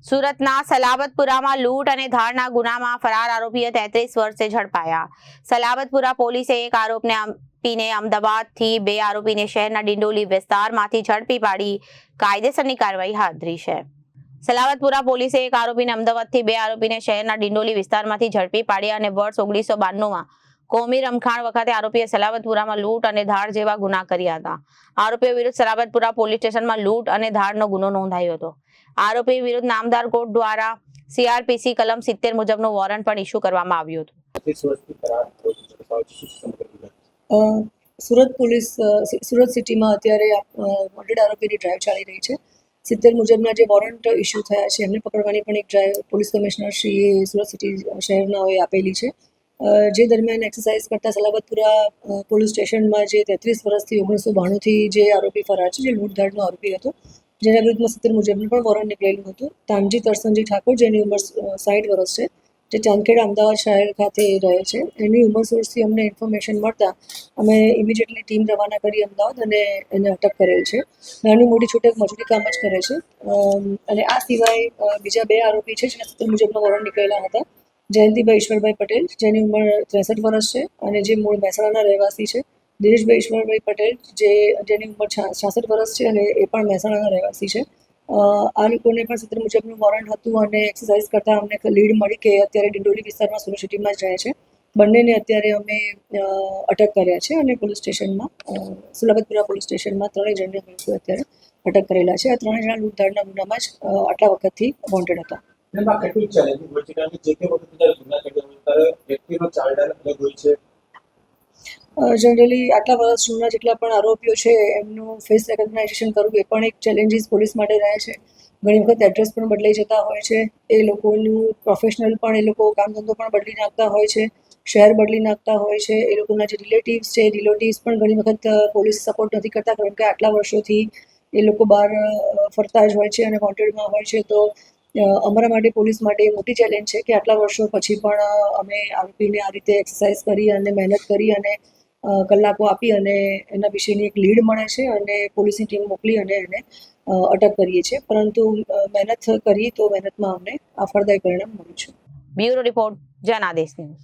સુરતના સલાબતપુરામાં લૂંટ અને ધાડના ગુનામાં ફરાર આરોપીએ 33 વર્ષે ઝડપાયા. સલાબતપુરા પોલીસે એક આરોપને આપીને અમદાવાદથી 2 આરોપીને શહેરના ડિંડોલી વિસ્તારમાંથી ઝડપી પાડી કાયદેસરની કાર્યવાહી હાથ ધરી છે. સલાબતપુરા પોલીસે એક આરોપીને અમદાવાદથી 2 આરોપીને શહેરના ડિંડોલી વિસ્તારમાંથી ઝડપી પાડ્યા અને વર્ષ 1992માં કોમી રમખાણ વખતે આરોપીએ સલાબતપુરામાં લૂંટ અને ધાડ જેવા ગુના કર્યા હતા. આરોપીઓ વિરુદ્ધ સલાબતપુરા પોલીસ સ્ટેશનમાં લૂંટ અને ધાડનો ગુનો નોંધાયો હતો. આરોપી વિરુદ્ધ નામદાર કોર્ટ દ્વારા CRPC કલમ 70 મુજબનો વોરંટ પણ ઇસ્યુ કરવામાં આવ્યું હતું. સુરત પોલીસ સુરત સિટીમાં અત્યારે વોન્ટેડ આરોપીની ડ્રાઈવ ચાલી રહી છે. 70 મુજબના જે વોરંટ ઇસ્યુ થયા છે એમને પકડવાની પણ એક ડ્રાઈવ પોલીસ કમિશનર શ્રીએ સુરત સિટી શહેરનાઓએ આપેલી છે. જે દરમિયાન એક્સરસાઇઝ કરતા સલાબતપુરા પોલીસ સ્ટેશનમાં જે 33 વર્ષથી 1992થી જે આરોપી ફરાર છે, જે લૂંટધાડનો આરોપી હતો, જેના વિરુદ્ધમાં 70 મુજબનું પણ વોરંટ નીકળેલું હતું. તાનજી તરસનજી ઠાકોર, જેની ઉંમર 60 વર્ષ છે, જે ચાંદખેડા અમદાવાદ શહેર ખાતે રહે છે. એની ઉંમર સોર્સથી અમને ઇન્ફોર્મેશન મળતા અમે ઇમિડિયેટલી ટીમ રવાના કરી અમદાવાદ અને એને અટક કરેલ છે. નાની મોટી છૂટક મજૂરી કામ જ કરે છે. અને આ સિવાય બીજા 2 આરોપી છે જેના 70 મુજબના વોરંટ નીકળેલા હતા. જયંતિભાઈ ઈશ્વરભાઈ પટેલ, જેની ઉંમર 63 વર્ષ છે અને જે મૂળ મહેસાણાના રહેવાસી છે. દિનેશભાઈ ઈશ્વરભાઈ પટેલ, જેની ઉંમર 66 વર્ષ છે અને એ પણ મહેસાણાના રહેવાસી છે. આ લોકોને પણ 70 મુજબનું વોરંટ હતું અને એક્સરસાઇઝ કરતાં અમને લીડ મળી કે અત્યારે ડિંડોલી વિસ્તારમાં સુરત સિટીમાં જ રહે છે. બંનેને અત્યારે અમે અટક કર્યા છે અને પોલીસ સ્ટેશનમાં સલાબતપુરા પોલીસ સ્ટેશનમાં 3 જણને અત્યારે અટક કરેલા છે. આ 3 જણા લૂંટધાડના ગુનામાં જ આટલા વખતથી વોન્ટેડ હતા. જનરલી આટલા વર્ષ જૂના જેટલા પણ આરોપીઓ છે એમનું ફેસ રેકોગ્નાઇઝેશન કરવું એ પણ એક ચેલેન્જીસ પોલીસ માટે રહે છે. ઘણી વખત એડ્રેસ પણ બદલાઈ જતા હોય છે. એ લોકોનું પ્રોફેશનલ પણ એ લોકો કામ ધંધો પણ બદલી નાખતા હોય છે, શહેર બદલી નાખતા હોય છે. એ લોકોના જે રિલેટિવ્સ છે, રિલેટિવ્સ પણ ઘણી વખત પોલીસ સપોર્ટ નથી કરતા, કારણ કે આટલા વર્ષોથી એ લોકો બહાર ફરતા જ હોય છે અને વોન્ટેડમાં હોય છે. તો અમારા માટે, પોલીસ માટે એ મોટી ચેલેન્જ છે કે આટલા વર્ષો પછી પણ અમે આરોપીને આ રીતે એક્સરસાઇઝ કરી અને મહેનત કરી અને કલાકો આપી અને એના વિશેની એક લીડ મળે છે અને પોલીસની ટીમ મોકલી અને એને અટક કરીએ છીએ. પરંતુ મહેનત કરી તો મહેનતમાં અમને આ ફળદાયી પરિણામ મળ્યું છે. Bureau report, Janadesh news.